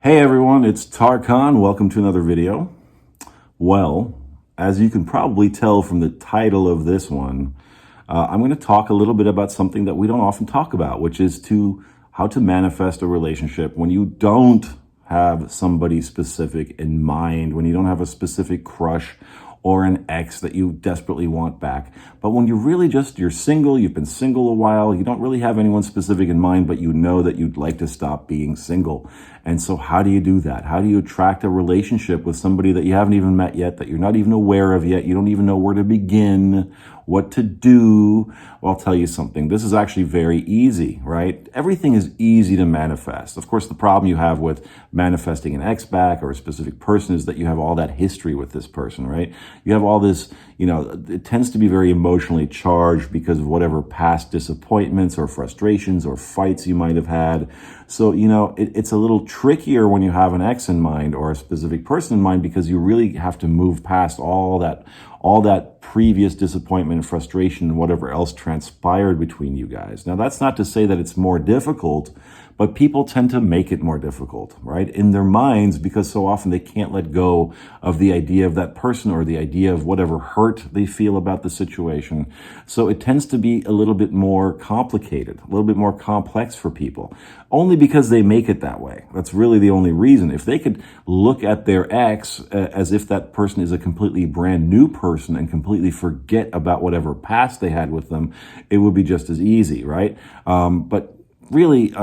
Hey everyone, it's Tarkan. Welcome to another video. Well, as you can probably tell from the title of this one, I'm going to talk a little bit about something that we don't often talk about, which is how to manifest a relationship when you don't have somebody specific in mind, when you don't have a specific crush or an ex that you desperately want back. But when you're single, you've been single a while, you don't really have anyone specific in mind, but you know that you'd like to stop being single. And so how do you do that? How do you attract a relationship with somebody that you haven't even met yet, that you're not even aware of yet? You don't even know where to begin, what to do. Well, I'll tell you something. This is actually very easy, right? Everything is easy to manifest. Of course, the problem you have with manifesting an ex back or a specific person is that you have all that history with this person, right? You have all this, it tends to be very emotionally charged because of whatever past disappointments or frustrations or fights you might have had. So, it's a little trickier when you have an ex in mind or a specific person in mind, because you really have to move past all that previous disappointment and frustration and whatever else transpired between you guys. Now, that's not to say that it's more difficult, but people tend to make it more difficult, right? In their minds, because so often they can't let go of the idea of that person or the idea of whatever hurt they feel about the situation. So it tends to be a little bit more complicated, a little bit more complex for people, only because they make it that way. That's really the only reason. If they could look at their ex as if that person is a completely brand new person and completely forget about whatever past they had with them, it would be just as easy, right? But really,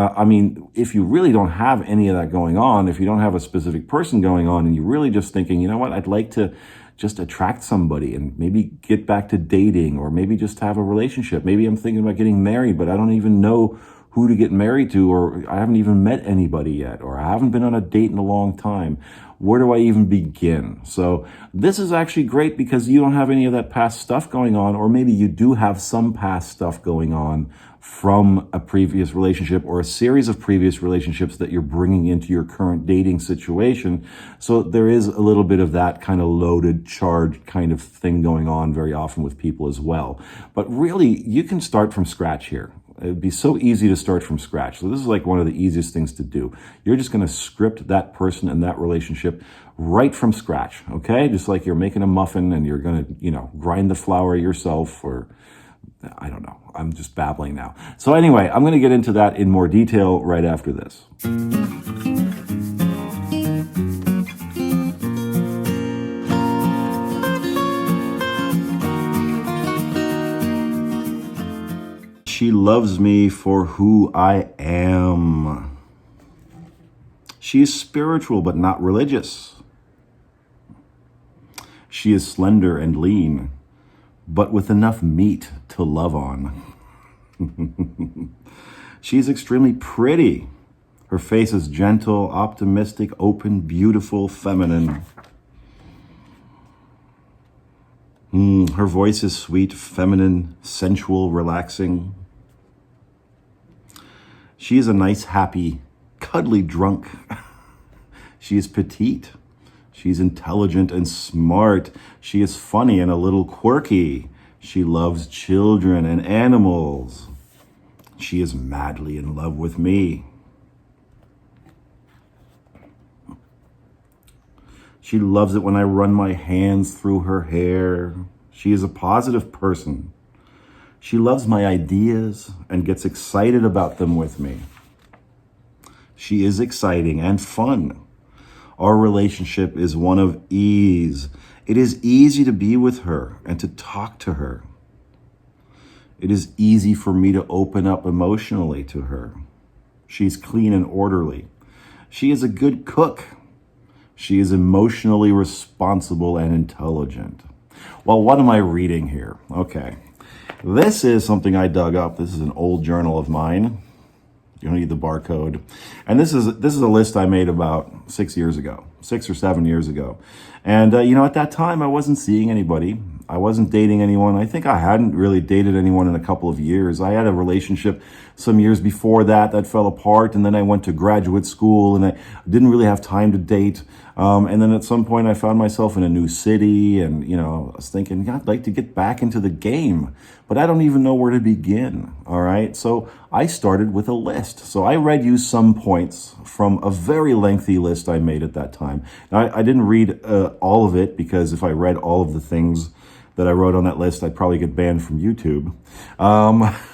if you really don't have any of that going on, if you don't have a specific person going on, and you're really just thinking, you know what, I'd like to just attract somebody and maybe get back to dating, or maybe just have a relationship. Maybe I'm thinking about getting married, but I don't even know who to get married to, or I haven't even met anybody yet, or I haven't been on a date in a long time. Where do I even begin? So this is actually great because you don't have any of that past stuff going on, or maybe you do have some past stuff going on from a previous relationship or a series of previous relationships that you're bringing into your current dating situation. So there is a little bit of that kind of loaded, charged kind of thing going on very often with people as well. But really, you can start from scratch here. It'd be so easy to start from scratch. So this is like one of the easiest things to do. You're just going to script that person and that relationship right from scratch, okay? Just like you're making a muffin and you're going to, grind the flour yourself, or I don't know. I'm just babbling now. So anyway, I'm going to get into that in more detail right after this. She loves me for who I am. She is spiritual but not religious. She is slender and lean, but with enough meat to love on. She is extremely pretty. Her face is gentle, optimistic, open, beautiful, feminine. Her voice is sweet, feminine, sensual, relaxing. She is a nice, happy, cuddly drunk. She is petite. She's intelligent and smart. She is funny and a little quirky. She loves children and animals. She is madly in love with me. She loves it when I run my hands through her hair. She is a positive person. She loves my ideas and gets excited about them with me. She is exciting and fun. Our relationship is one of ease. It is easy to be with her and to talk to her. It is easy for me to open up emotionally to her. She's clean and orderly. She is a good cook. She is emotionally responsible and intelligent. Well, what am I reading here? Okay. This is something I dug up. This is an old journal of mine. You don't need the barcode. And this is a list I made about 6 years ago, 6 or 7 years ago. And, at that time, I wasn't seeing anybody. I wasn't dating anyone. I think I hadn't really dated anyone in a couple of years. I had a relationship some years before that fell apart, and then I went to graduate school, and I didn't really have time to date. And then at some point I found myself in a new city, and, I was thinking, I'd like to get back into the game, but I don't even know where to begin. All right. So I started with a list. So I read you some points from a very lengthy list I made at that time. Now, I didn't read all of it, because if I read all of the things that I wrote on that list, I'd probably get banned from YouTube.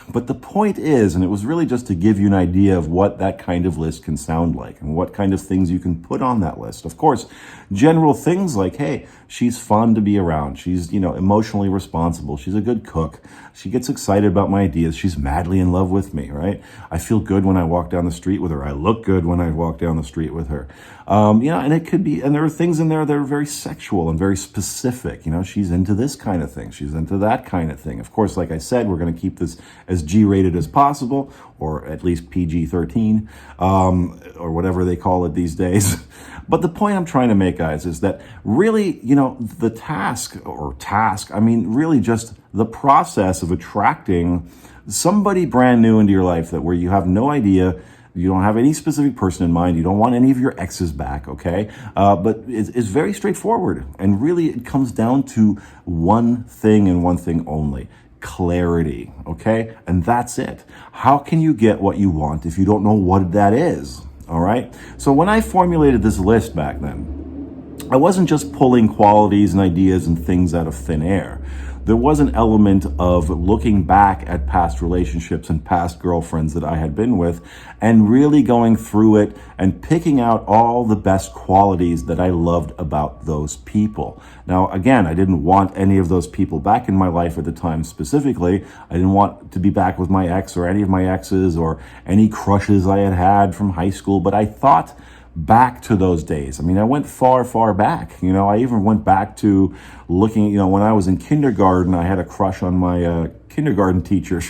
But the point is, and it was really just to give you an idea of what that kind of list can sound like and what kind of things you can put on that list. Of course, general things like, hey, she's fun to be around. She's, emotionally responsible. She's a good cook. She gets excited about my ideas. She's madly in love with me, right? I feel good when I walk down the street with her. I look good when I walk down the street with her. And it could be, and there are things in there that are very sexual and very specific. She's into this kind of thing. She's into that kind of thing. Of course, like I said, we're going to keep this as G-rated as possible, or at least PG-13, or whatever they call it these days. But the point I'm trying to make, guys, is that really, the task, really just the process of attracting somebody brand new into your life, that where you have no idea, you don't have any specific person in mind, you don't want any of your exes back, okay? But it's very straightforward. And really, it comes down to one thing and one thing only: clarity, okay? And that's it. How can you get what you want if you don't know what that is? All right. So when I formulated this list back then, I wasn't just pulling qualities and ideas and things out of thin air. There was an element of looking back at past relationships and past girlfriends that I had been with, and really going through it and picking out all the best qualities that I loved about those people. Now, again, I didn't want any of those people back in my life at the time specifically. I didn't want to be back with my ex or any of my exes or any crushes I had had from high school, but I thought back to those days. I went far, far back. I even went back to looking, when I was in kindergarten, I had a crush on my kindergarten teacher.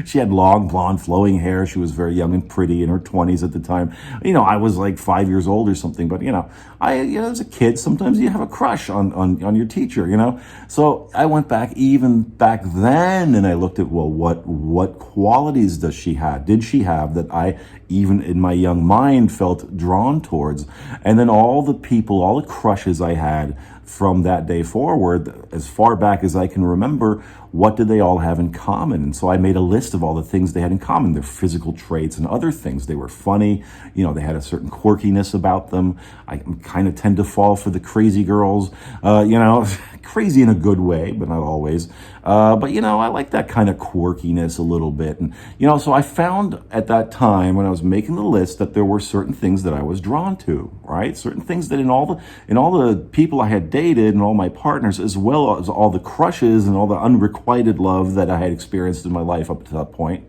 She had long, blonde, flowing hair. She was very young and pretty, in her 20s at the time. I was like 5 years old or something, but as a kid, sometimes you have a crush on your teacher, So I went back even back then, and I looked at, well, what qualities did she have that I, even in my young mind, felt drawn towards? And then all the crushes I had from that day forward, as far back as I can remember, what did they all have in common? And so I made a list of all the things they had in common, their physical traits and other things. They were funny, they had a certain quirkiness about them. I kind of tend to fall for the crazy girls, crazy in a good way, but not always. But I like that kind of quirkiness a little bit. And, so I found at that time when I was making the list that there were certain things that I was drawn to, right? Certain things that in all the people I had dated and all my partners, as well as all the crushes and all the unrequited love that I had experienced in my life up to that point,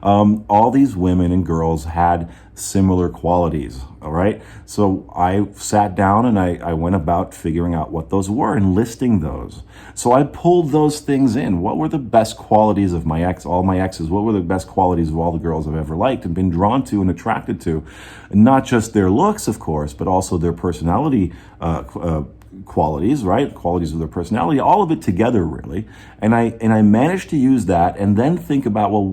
all these women and girls had similar qualities. All right. So I sat down and I went about figuring out what those were and listing those. So I pulled those things in. What were the best qualities of all my exes? What were the best qualities of all the girls I've ever liked and been drawn to and attracted to? And not just their looks, of course, but also their personality, qualities, right? Qualities of their personality, all of it together, really. And I managed to use that and then think about, well,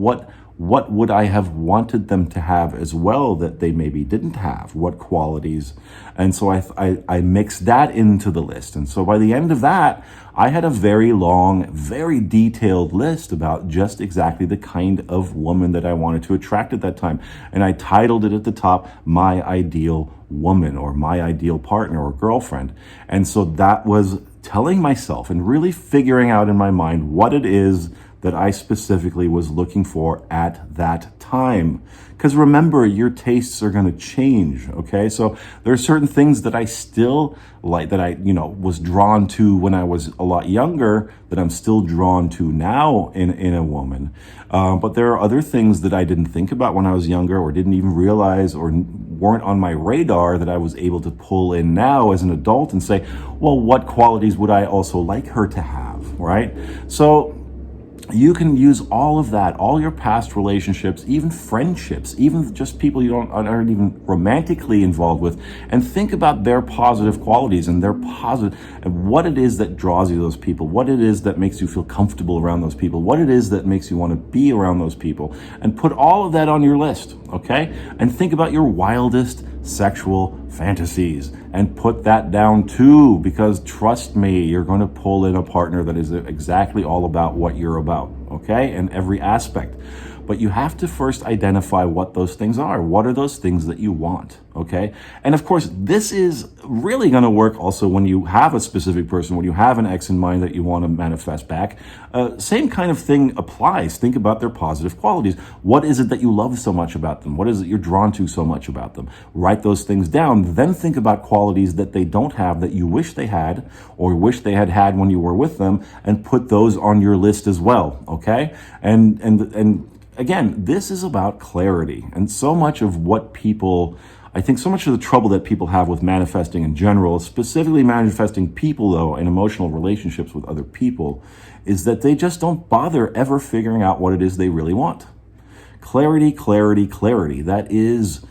what would I have wanted them to have as well that they maybe didn't have? What qualities? And so I mixed that into the list. And so by the end of that, I had a very long, very detailed list about just exactly the kind of woman that I wanted to attract at that time. And I titled it at the top, My Ideal Woman, or My Ideal Partner or Girlfriend. And so that was telling myself and really figuring out in my mind what it is that I specifically was looking for at that time. Because remember, your tastes are going to change, okay? So there are certain things that I still like, that I, was drawn to when I was a lot younger, that I'm still drawn to now in a woman. But there are other things that I didn't think about when I was younger, or didn't even realize, or weren't on my radar, that I was able to pull in now as an adult and say, well, what qualities would I also like her to have, right? So You can use all of that, all your past relationships, even friendships, even just people you aren't even romantically involved with, and think about their positive qualities and and what it is that draws you to those people, what it is that makes you feel comfortable around those people, what it is that makes you want to be around those people, and put all of that on your list, okay? And think about your wildest sexual fantasies and put that down too, because trust me, you're going to pull in a partner that is exactly all about what you're about, okay, in every aspect. But you have to first identify what those things are. What are those things that you want, okay? And of course, this is really going to work also when you have a specific person, when you have an ex in mind that you want to manifest back. Same kind of thing applies. Think about their positive qualities. What is it that you love so much about them? What is it you're drawn to so much about them? Write those things down. Then think about qualities that they don't have that you wish they had or wish they had had when you were with them, and put those on your list as well, okay? And again, this is about clarity. And so much of what people, I think so much of the trouble that people have with manifesting in general, specifically manifesting people though, in emotional relationships with other people, is that they just don't bother ever figuring out what it is they really want. Clarity, clarity, clarity. That is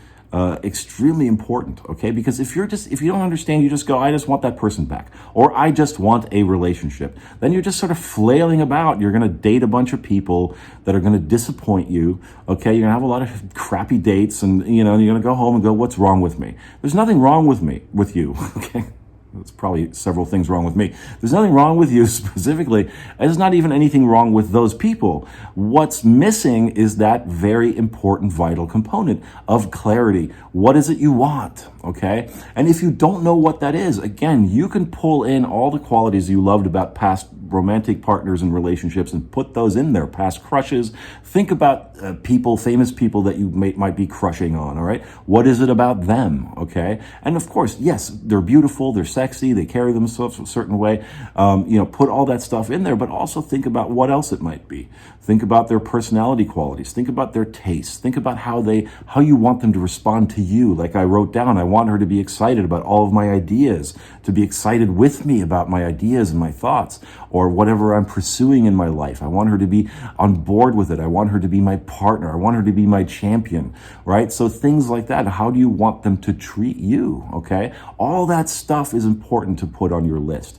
extremely important, okay? Because if you don't understand, you just go, I just want that person back, or I just want a relationship, then you're just sort of flailing about. You're going to date a bunch of people that are going to disappoint you, okay? You're going to have a lot of crappy dates, and you're going to go home and go, what's wrong with me? There's nothing wrong with you, okay? There's probably several things wrong with me. There's nothing wrong with you specifically. There's not even anything wrong with those people. What's missing is that very important, vital component of clarity. What is it you want, okay? And if you don't know what that is, again, you can pull in all the qualities you loved about past romantic partners and relationships and put those in there, past crushes. Think about people, famous people that you might be crushing on, all right? What is it about them, okay? And of course, yes, they're beautiful, they're sexy, they carry themselves a certain way. Put all that stuff in there, but also think about what else it might be. Think about their personality qualities. Think about their tastes. Think about how you want them to respond to you. Like I wrote down, I want her to be excited about all of my ideas, to be excited with me about my ideas and my thoughts, or whatever I'm pursuing in my life. I want her to be on board with it. I want her to be my partner. I want her to be my champion, right? So things like that. How do you want them to treat you, okay? All that stuff is important to put on your list.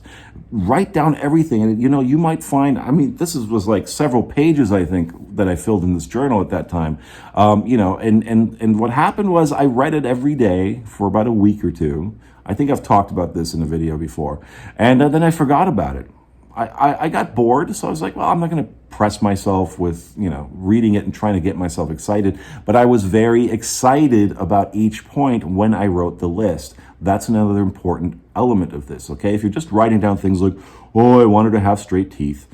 Write down everything. And, you might find, this was like several pages, I think, that I filled in this journal at that time. And what happened was I read it every day for about a week or two. I think I've talked about this in a video before. And then I forgot about it. I got bored, so I was like, well, I'm not going to press myself with, reading it and trying to get myself excited. But I was very excited about each point when I wrote the list. That's another important element of this, okay? If you're just writing down things like, oh, I wanted to have straight teeth,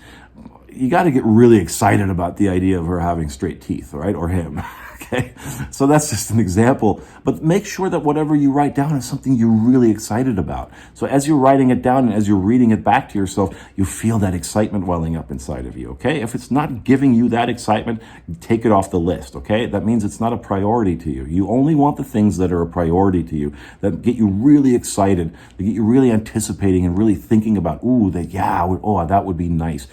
you got to get really excited about the idea of her having straight teeth, right? Or him. Okay, so that's just an example, but make sure that whatever you write down is something you're really excited about. So as you're writing it down and as you're reading it back to yourself, you feel that excitement welling up inside of you, okay? If it's not giving you that excitement, take it off the list, okay? That means it's not a priority to you. You only want the things that are a priority to you, that get you really excited, that get you really anticipating and really thinking about, that would be nice.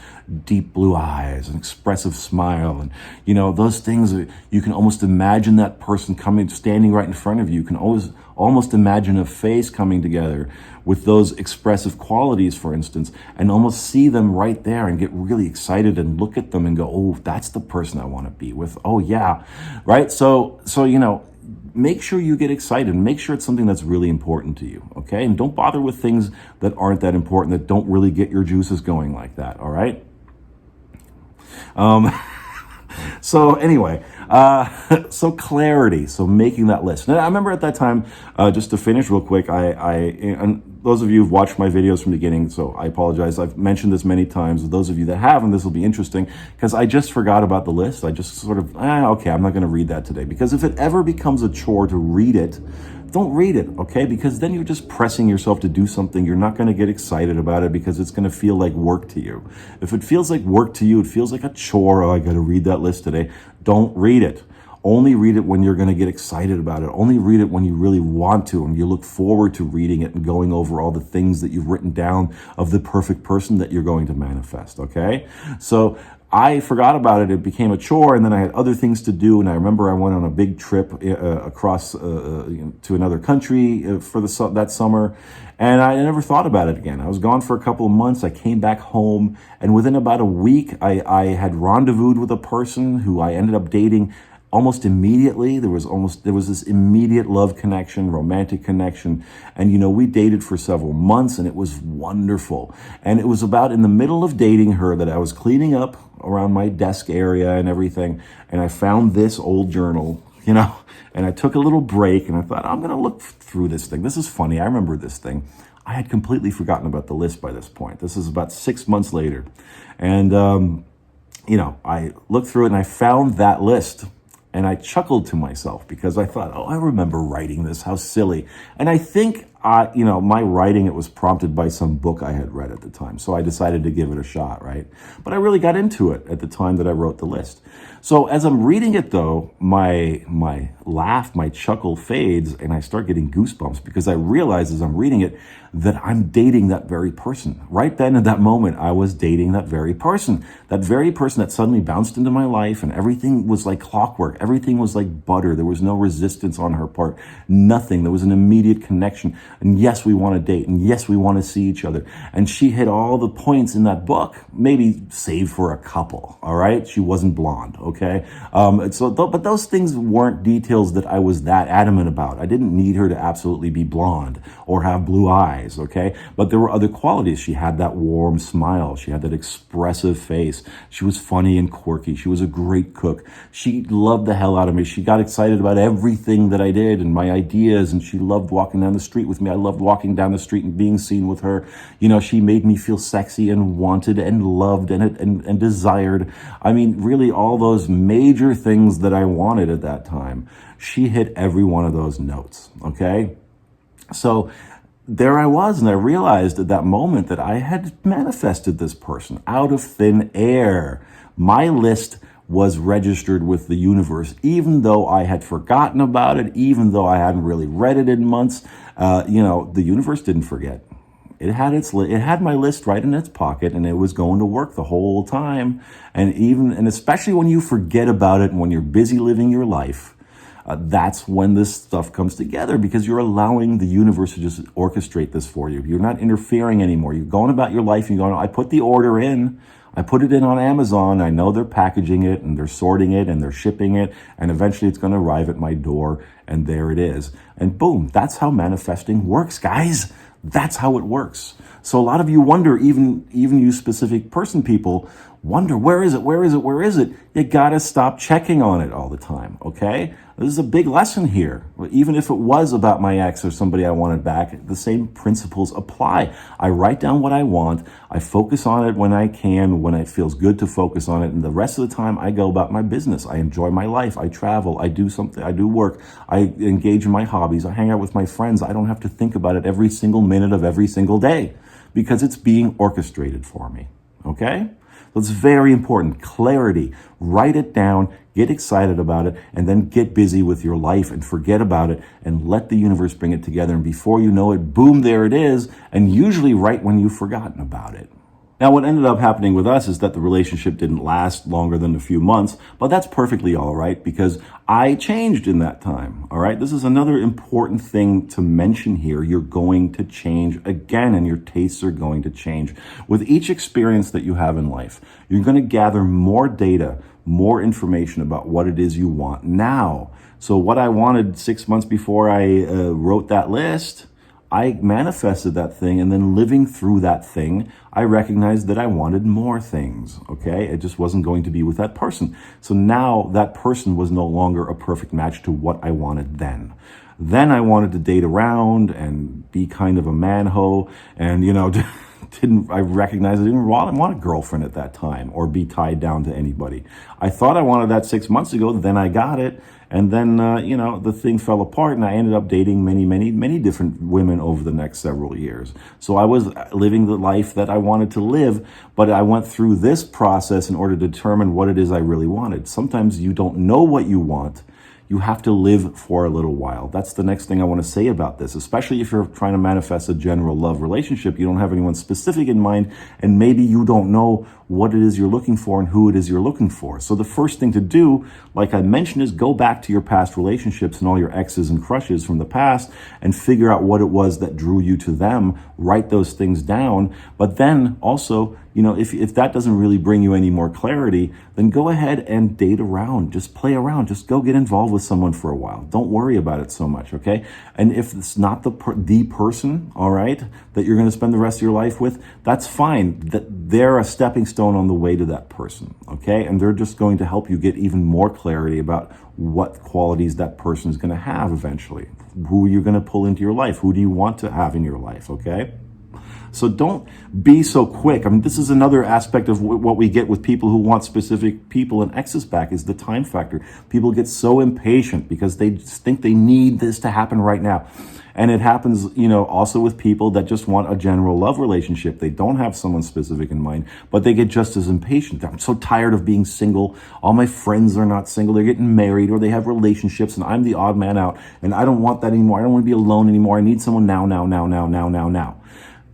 Deep blue eyes, an expressive smile, and those things that you can almost imagine that person standing right in front of you. You can almost imagine a face coming together with those expressive qualities, for instance, and almost see them right there and get really excited and look at them and go, oh, that's the person I want to be with. Oh yeah, right? So make sure you get excited. Make sure it's something that's really important to you, okay? And don't bother with things that aren't that important, that don't really get your juices going like that, all right? So anyway, so clarity, so making that list. And I remember at that time, just to finish real quick, and those of you who've watched my videos from the beginning, so I apologize. I've mentioned this many times. Those of you that haven't, this will be interesting because I just forgot about the list. I just sort of, okay, I'm not going to read that today, because if it ever becomes a chore to read it, don't read it, okay? Because then you're just pressing yourself to do something. You're not going to get excited about it because it's going to feel like work to you. If it feels like work to you, it feels like a chore. Oh, I got to read that list today. Don't read it. Only read it when you're going to get excited about it. Only read it when you really want to and you look forward to reading it and going over all the things that you've written down of the perfect person that you're going to manifest, okay? So I forgot about it. It became a chore, and then I had other things to do. And I remember I went on a big trip across to another country for that summer, and I never thought about it again. I was gone for a couple of months. I came back home, and within about a week, I had rendezvoused with a person who I ended up dating almost immediately. There was this immediate love connection, romantic connection. And, we dated for several months, and it was wonderful. And it was about in the middle of dating her that I was cleaning up around my desk area and everything. And I found this old journal, and I took a little break, and I thought, I'm going to look through this thing. This is funny. I remember this thing. I had completely forgotten about the list by this point. This is about 6 months later. And, I looked through it, and I found that list. And I chuckled to myself because I thought, I remember writing this, how silly. And I think, my writing, it was prompted by some book I had read at the time. So I decided to give it a shot, right? But I really got into it at the time that I wrote the list. So as I'm reading it though, my laugh, my chuckle fades, and I start getting goosebumps because I realize as I'm reading it that I'm dating that very person. Right then at that moment, I was dating that very person that suddenly bounced into my life, and everything was like clockwork. Everything was like butter. There was no resistance on her part, nothing. There was an immediate connection. And yes, we want to date, and yes, we want to see each other. And she hit all the points in that book, maybe save for a couple, all right? She wasn't blonde, okay? But those things weren't details that I was that adamant about. I didn't need her to absolutely be blonde or have blue eyes, okay? But there were other qualities. She had that warm smile. She had that expressive face. She was funny and quirky. She was a great cook. She loved the hell out of me. She got excited about everything that I did and my ideas, and she loved walking down the street with me. I loved walking down the street and being seen with her. She made me feel sexy and wanted and loved and desired. I mean, really all those major things that I wanted at that time. She hit every one of those notes, okay? So there I was, and I realized at that moment that I had manifested this person out of thin air. My list was registered with the universe, even though I had forgotten about it, even though I hadn't really read it in months. The universe didn't forget. It had my list right in its pocket, and it was going to work the whole time. And especially when you forget about it and when you're busy living your life, that's when this stuff comes together, because you're allowing the universe to just orchestrate this for you. You're not interfering anymore. You're going about your life and you're going, I put the order in. I put it in on Amazon. I know they're packaging it and they're sorting it and they're shipping it, and eventually it's going to arrive at my door, and there it is. And boom, that's how manifesting works, guys. That's how it works. So a lot of you wonder, even you specific person people wonder, where is it? You gotta stop checking on it all the time, okay? This is a big lesson here. Even if it was about my ex or somebody I wanted back, the same principles apply. I write down what I want. I focus on it when I can, when it feels good to focus on it. And the rest of the time, I go about my business. I enjoy my life. I travel. I do something. I do work. I engage in my hobbies. I hang out with my friends. I don't have to think about it every single minute of every single day because it's being orchestrated for me, okay? So it's very important. Clarity. Write it down, get excited about it, and then get busy with your life and forget about it and let the universe bring it together. And before you know it, boom, there it is. And usually right when you've forgotten about it. Now, what ended up happening with us is that the relationship didn't last longer than a few months, but that's perfectly all right because I changed in that time, all right? This is another important thing to mention here. You're going to change again, and your tastes are going to change. With each experience that you have in life, you're going to gather more data, more information about what it is you want now. So what I wanted 6 months before I wrote that list, I manifested that thing, and then living through that thing, I recognized that I wanted more things, okay? It just wasn't going to be with that person. So now that person was no longer a perfect match to what I wanted then. Then I wanted to date around and be kind of a man-ho, and, I recognized I didn't want a girlfriend at that time or be tied down to anybody. I thought I wanted that 6 months ago, then I got it. And then, the thing fell apart, and I ended up dating many different women over the next several years. So I was living the life that I wanted to live, but I went through this process in order to determine what it is I really wanted. Sometimes you don't know what you want. you have to live for a little while. That's the next thing I want to say about this, especially if you're trying to manifest a general love relationship. You don't have anyone specific in mind, and maybe you don't know what it is you're looking for and who it is you're looking for. So the first thing to do, like I mentioned, is go back to your past relationships and all your exes and crushes from the past and figure out what it was that drew you to them. Write those things down. But then also, if that doesn't really bring you any more clarity, then go ahead and date around. Just play around. Just go get involved with someone for a while. Don't worry about it so much, okay? And if it's not the person, all right, that you're going to spend the rest of your life with, that's fine. They're a stepping stone on the way to that person, okay? And they're just going to help you get even more clarity about what qualities that person is going to have eventually. Who are you going to pull into your life? Who do you want to have in your life, okay? So don't be so quick. I mean, this is another aspect of what we get with people who want specific people and exes back, is the time factor. People get so impatient because they just think they need this to happen right now. And it happens, also with people that just want a general love relationship. They don't have someone specific in mind, but they get just as impatient. I'm so tired of being single. All my friends are not single. They're getting married or they have relationships, and I'm the odd man out. And I don't want that anymore. I don't want to be alone anymore. I need someone now.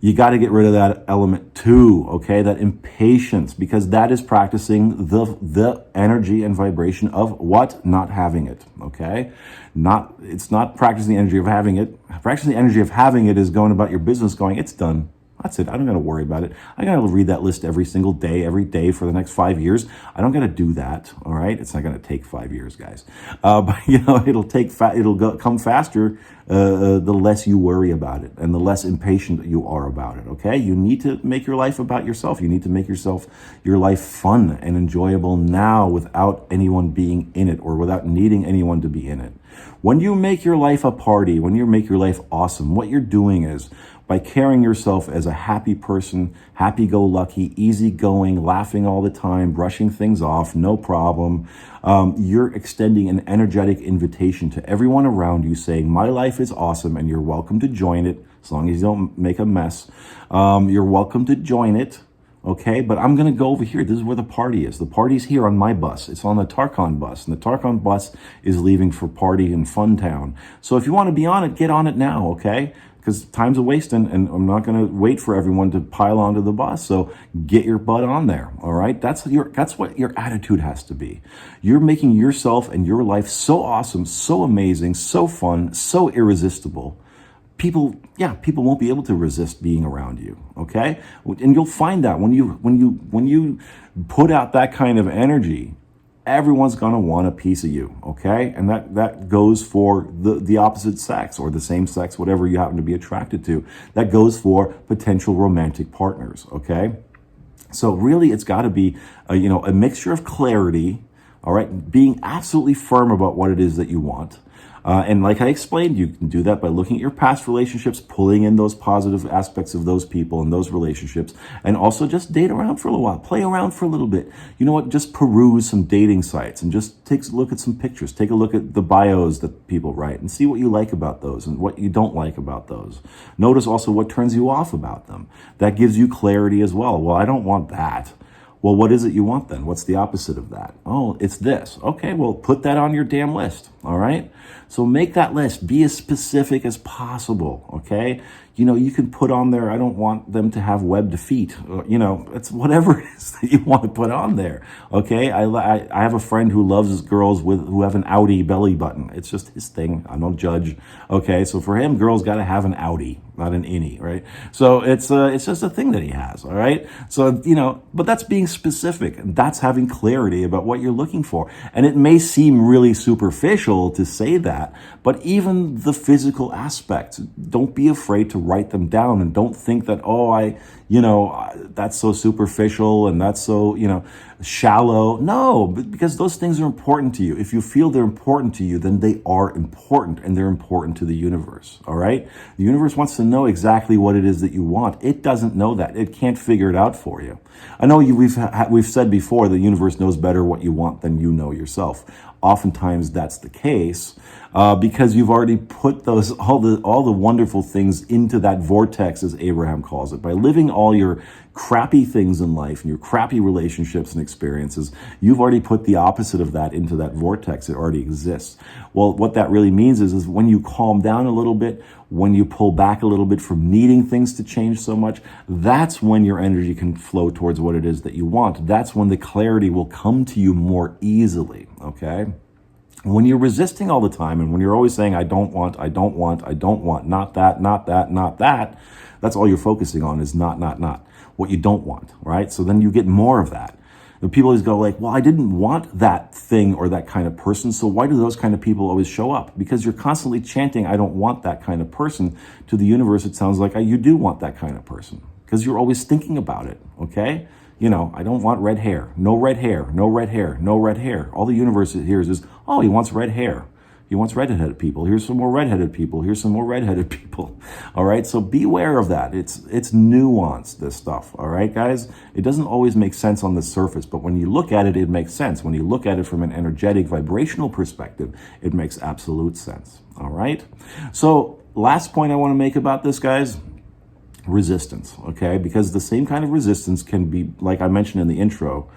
You got to get rid of that element too, okay? That impatience, because that is practicing the energy and vibration of what? Not having it, okay? It's not practicing the energy of having it. Practicing the energy of having it is going about your business going, it's done. That's it. I don't got to worry about it. I got to read that list every single day, every day for the next 5 years. I don't got to do that. All right. It's not going to take 5 years, guys. But it'll come faster the less you worry about it and the less impatient you are about it. Okay. You need to make your life about yourself. You need to make your life fun and enjoyable now without anyone being in it or without needing anyone to be in it. When you make your life a party, when you make your life awesome, what you're doing is, by carrying yourself as a happy person, happy-go-lucky, easygoing, laughing all the time, brushing things off, no problem, you're extending an energetic invitation to everyone around you saying, my life is awesome and you're welcome to join it, as long as you don't make a mess. You're welcome to join it, okay? But I'm going to go over here. This is where the party is. The party's here on my bus. It's on the Tarkon bus, and the Tarkon bus is leaving for party in Fun Town. So if you want to be on it, get on it now, okay? Because time's a wasting, and I'm not going to wait for everyone to pile onto the bus. So get your butt on there. All right. That's what your attitude has to be. You're making yourself and your life so awesome, so amazing, so fun, so irresistible. People won't be able to resist being around you. Okay. And you'll find that when you put out that kind of energy, everyone's going to want a piece of you, okay? And that goes for the opposite sex or the same sex, whatever you happen to be attracted to. That goes for potential romantic partners, okay? So really, it's got to be a mixture of clarity, all right? Being absolutely firm about what it is that you want. And like I explained, you can do that by looking at your past relationships, pulling in those positive aspects of those people and those relationships, and also just date around for a little while, play around for a little bit. You know what? Just peruse some dating sites and just take a look at some pictures. Take a look at the bios that people write and see what you like about those and what you don't like about those. Notice also what turns you off about them. That gives you clarity as well. Well, I don't want that. Well, what is it you want then? What's the opposite of that? Oh, it's this. Okay, well, put that on your damn list, all right? So make that list. Be as specific as possible, okay? You can put on there, I don't want them to have webbed feet. It's whatever it is that you want to put on there, okay? I have a friend who loves girls who have an outie belly button. It's just his thing. I don't judge, okay? So for him, girls got to have an outie, not an innie, right? So it's just a thing that he has, all right? So, but that's being specific. That's having clarity about what you're looking for. And it may seem really superficial to say that, but even the physical aspects, don't be afraid to write them down, and don't think that, that's so superficial and that's so, shallow. No, because those things are important to you. If you feel they're important to you, then they are important, and they're important to the universe. All right. The universe wants to know exactly what it is that you want. It doesn't know that. It can't figure it out for you. I know we've said before, the universe knows better what you want than you know yourself. oftentimes that's the case, because you've already put those all the wonderful things into that vortex, as Abraham calls it. By living all your crappy things in life and your crappy relationships and experiences, you've already put the opposite of that into that vortex. It already exists. Well, what that really means is when you calm down a little bit, when you pull back a little bit from needing things to change so much, that's when your energy can flow towards what it is that you want. That's when the clarity will come to you more easily, okay? When you're resisting all the time and when you're always saying, I don't want, not that, not that, not that, that's all you're focusing on is not, what you don't want, right? So then you get more of that. And people always go like, well, I didn't want that thing or that kind of person, so why do those kind of people always show up? Because you're constantly chanting, I don't want that kind of person. To the universe, it sounds like you do want that kind of person because you're always thinking about it, okay? You know, I don't want red hair. No red hair, no red hair, no red hair. All the universe hears is, oh, he wants red hair. He wants redheaded people. Here's some more redheaded people. Here's some more redheaded people. All right, so beware of that. It's nuanced, this stuff. All right, guys? It doesn't always make sense on the surface, but when you look at it, it makes sense. When you look at it from an energetic, vibrational perspective, it makes absolute sense. All right? So last point I want to make about this, guys, resistance, okay? Because the same kind of resistance can be, like I mentioned in the intro,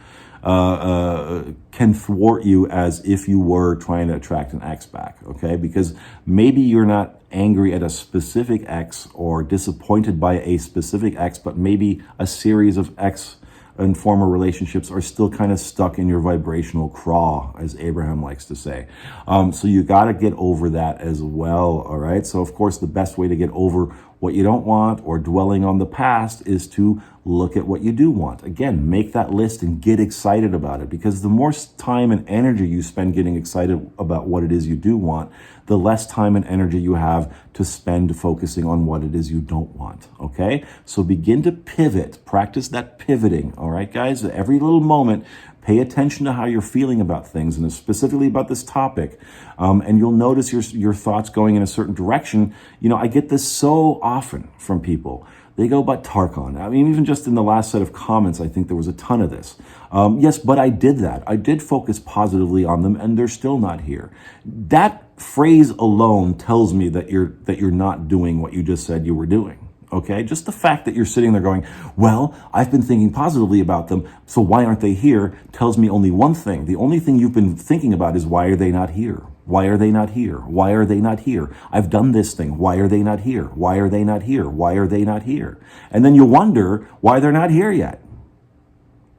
can thwart you as if you were trying to attract an ex back, okay? Because maybe you're not angry at a specific ex or disappointed by a specific ex, but maybe a series of ex and former relationships are still kind of stuck in your vibrational craw, as Abraham likes to say. So you got to get over that as well, all right? So, of course, the best way to get over what you don't want or dwelling on the past is to look at what you do want. Again, make that list and get excited about it, because the more time and energy you spend getting excited about what it is you do want, the less time and energy you have to spend focusing on what it is you don't want, okay? So begin to pivot, practice that pivoting, all right, guys? Every little moment, pay attention to how you're feeling about things, and specifically about this topic, and you'll notice your thoughts going in a certain direction. You know, I get this so often from people. They go, but Tarkan, I mean, even just in the last set of comments, I think there was a ton of this. Yes, but I did that. I did focus positively on them, and they're still not here. That phrase alone tells me that you're not doing what you just said you were doing. Okay, just the fact that you're sitting there going, well, I've been thinking positively about them, so why aren't they here, tells me only one thing. The only thing you've been thinking about is, why are they not here? Why are they not here? Why are they not here? I've done this thing. Why are they not here? Why are they not here? Why are they not here? And then you wonder why they're not here yet.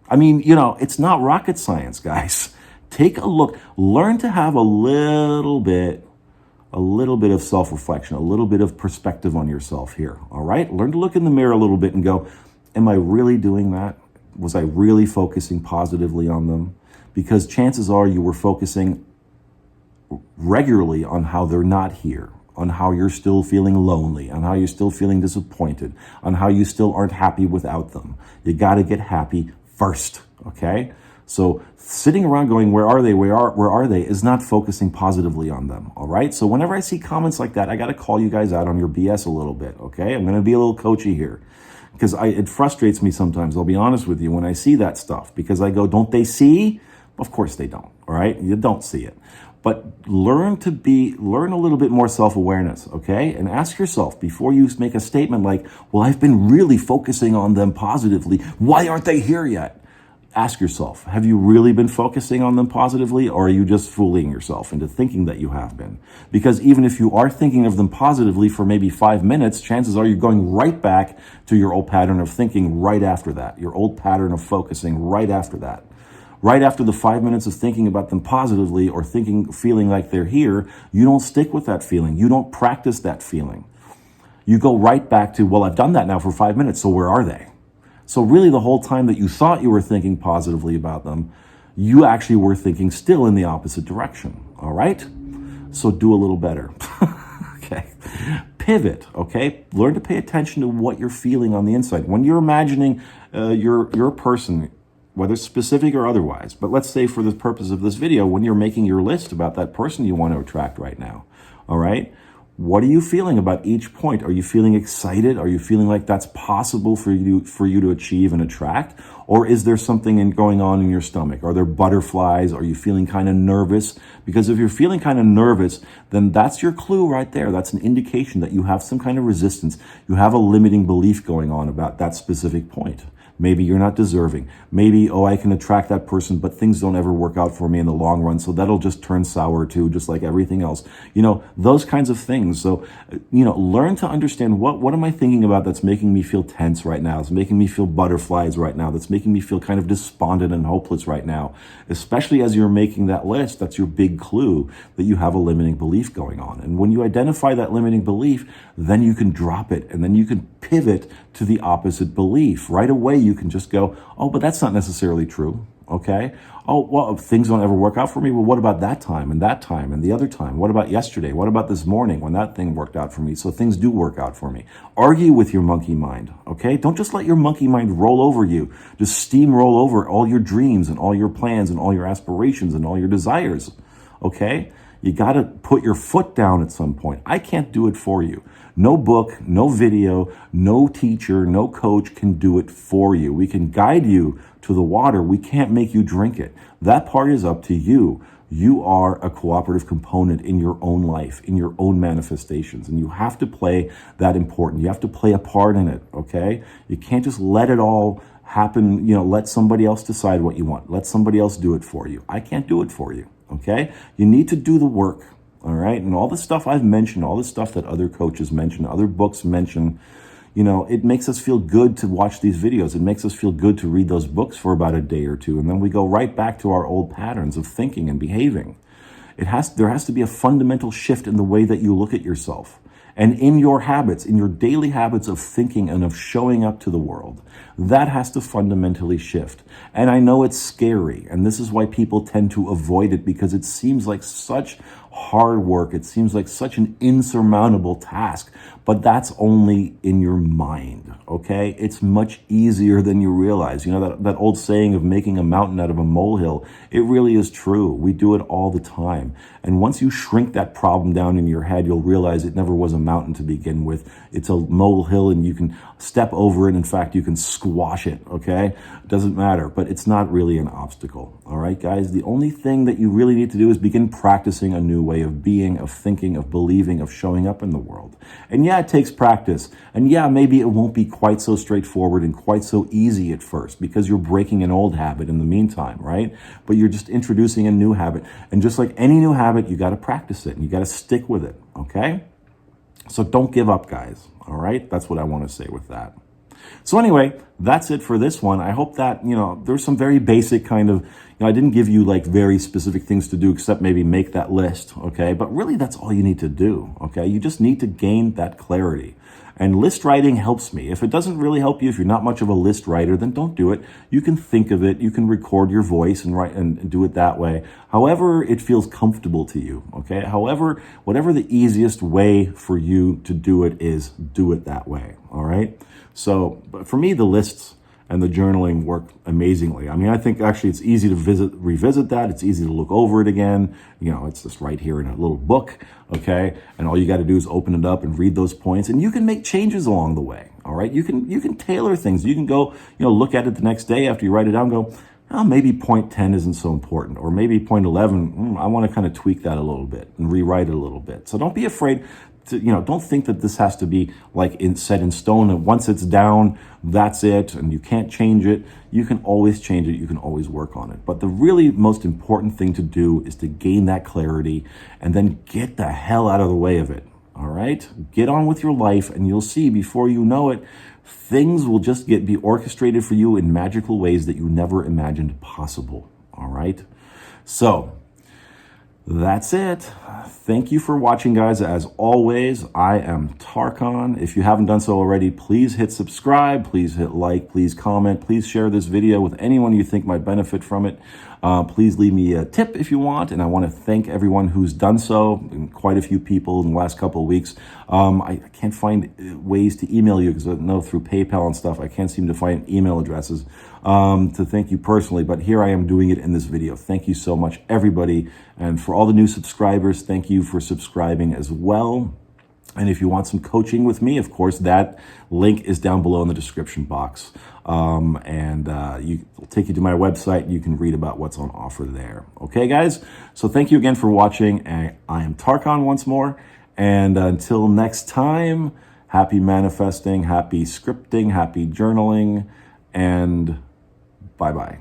I mean, you know, it's not rocket science, guys. Take a look. Learn to have a little bit of self-reflection, a little bit of perspective on yourself here, all right? Learn to look in the mirror a little bit and go, am I really doing that? Was I really focusing positively on them? Because chances are you were focusing regularly on how they're not here, on how you're still feeling lonely, on how you're still feeling disappointed, on how you still aren't happy without them. You got to get happy first, okay? So sitting around going, where are they, where are they, is not focusing positively on them, all right? So whenever I see comments like that, I got to call you guys out on your BS a little bit, okay? I'm going to be a little coachy here, because it frustrates me sometimes, I'll be honest with you, when I see that stuff, because I go, don't they see? Of course they don't, all right? You don't see it. But learn a little bit more self-awareness, okay? And ask yourself, before you make a statement like, well, I've been really focusing on them positively, why aren't they here yet? Ask yourself, have you really been focusing on them positively, or are you just fooling yourself into thinking that you have been? Because even if you are thinking of them positively for maybe 5 minutes, chances are you're going right back to your old pattern of thinking right after that, your old pattern of focusing right after that. Right after the 5 minutes of thinking about them positively or feeling like they're here, you don't stick with that feeling. You don't practice that feeling. You go right back to, well, I've done that now for 5 minutes, so where are they? So really the whole time that you thought you were thinking positively about them, you actually were thinking still in the opposite direction, all right? So do a little better, okay? Pivot, okay? Learn to pay attention to what you're feeling on the inside. When you're imagining your person, whether specific or otherwise, but let's say for the purpose of this video, when you're making your list about that person you want to attract right now, all right? What are you feeling about each point? Are you feeling excited? Are you feeling like that's possible for you to achieve and attract? Or is there something going on in your stomach? Are there butterflies? Are you feeling kind of nervous? Because if you're feeling kind of nervous, then that's your clue right there. That's an indication that you have some kind of resistance. You have a limiting belief going on about that specific point. Maybe you're not deserving. Maybe, oh, I can attract that person, but things don't ever work out for me in the long run, so that'll just turn sour too, just like everything else. You know, those kinds of things. So, you know, learn to understand what am I thinking about that's making me feel tense right now, that's making me feel butterflies right now, that's making me feel kind of despondent and hopeless right now. Especially as you're making that list, that's your big clue that you have a limiting belief going on. And when you identify that limiting belief, then you can drop it, and then you can pivot to the opposite belief. Right away, you can just go, oh, but that's not necessarily true, okay? Oh, well, things don't ever work out for me. Well, what about that time and the other time? What about yesterday? What about this morning when that thing worked out for me? So things do work out for me. Argue with your monkey mind, okay? Don't just let your monkey mind roll over you. Just steamroll over all your dreams and all your plans and all your aspirations and all your desires, okay? You got to put your foot down at some point. I can't do it for you. No book, no video, no teacher, no coach can do it for you. We can guide you to the water. We can't make you drink it. That part is up to you. You are a cooperative component in your own life, in your own manifestations, and you have to play that important. You have to play a part in it, okay? You can't just let it all happen, you know, let somebody else decide what you want. Let somebody else do it for you. I can't do it for you, okay? You need to do the work. All right. And all the stuff I've mentioned, all the stuff that other coaches mention, other books mention, you know, it makes us feel good to watch these videos. It makes us feel good to read those books for about a day or two. And then we go right back to our old patterns of thinking and behaving. There has to be a fundamental shift in the way that you look at yourself. And in your habits, in your daily habits of thinking and of showing up to the world, that has to fundamentally shift. And I know it's scary, and this is why people tend to avoid it, because it seems like such hard work. It seems like such an insurmountable task, but that's only in your mind, okay? It's much easier than you realize. You know, that old saying of making a mountain out of a molehill, it really is true. We do it all the time. And once you shrink that problem down in your head, you'll realize it never was a mountain to begin with. It's a molehill, and you can step over it. In fact, you can squash it, okay? It doesn't matter, but it's not really an obstacle, all right, guys? The only thing that you really need to do is begin practicing a new way of being, of thinking, of believing, of showing up in the world. And yeah, it takes practice. And yeah, maybe it won't be quite so straightforward and quite so easy at first, because you're breaking an old habit in the meantime, right? But you're just introducing a new habit. And just like any new habit, you got to practice it and you got to stick with it, okay? So don't give up, guys, all right? That's what I want to say with that. So anyway, that's it for this one. I hope that, you know, there's some very basic kind of, you know, I didn't give you like very specific things to do except maybe make that list, okay? But really that's all you need to do, okay? You just need to gain that clarity. And list writing helps me. If it doesn't really help you, if you're not much of a list writer, then don't do it. You can think of it, you can record your voice and write and do it that way. However it feels comfortable to you, okay? However, whatever the easiest way for you to do it is, do it that way, all right? So, but for me, the lists and the journaling work amazingly. I mean, I think actually it's easy to revisit that. It's easy to look over it again. You know, it's just right here in a little book, okay? And all you got to do is open it up and read those points, and you can make changes along the way, all right? You can tailor things. You can go, you know, look at it the next day after you write it down and go, oh, maybe point 10 isn't so important, or maybe point 11, I want to kind of tweak that a little bit and rewrite it a little bit. So don't be afraid to, you know, don't think that this has to be like set in stone, and once it's down, that's it, and you can't change it. You can always change it. You can always work on it. But the really most important thing to do is to gain that clarity and then get the hell out of the way of it. All right? Get on with your life, and you'll see before you know it, things will just be orchestrated for you in magical ways that you never imagined possible. All right? So that's it. Thank you for watching, guys. As always, I am 𝗙cie. If you haven't done so already, please hit subscribe, please hit like, please comment, please share this video with anyone you think might benefit from it. Please leave me a tip if you want, and I want to thank everyone who's done so, and quite a few people in the last couple of weeks. I can't find ways to email you, because I know through PayPal and stuff, I can't seem to find email addresses to thank you personally, but here I am doing it in this video. Thank you so much, everybody. And for all the new subscribers, thank you for subscribing as well. And if you want some coaching with me, of course, that link is down below in the description box. It'll take you to my website. You can read about what's on offer there. Okay, guys? So thank you again for watching. I am 𝗙Con once more. And until next time, happy manifesting, happy scripting, happy journaling, and bye-bye.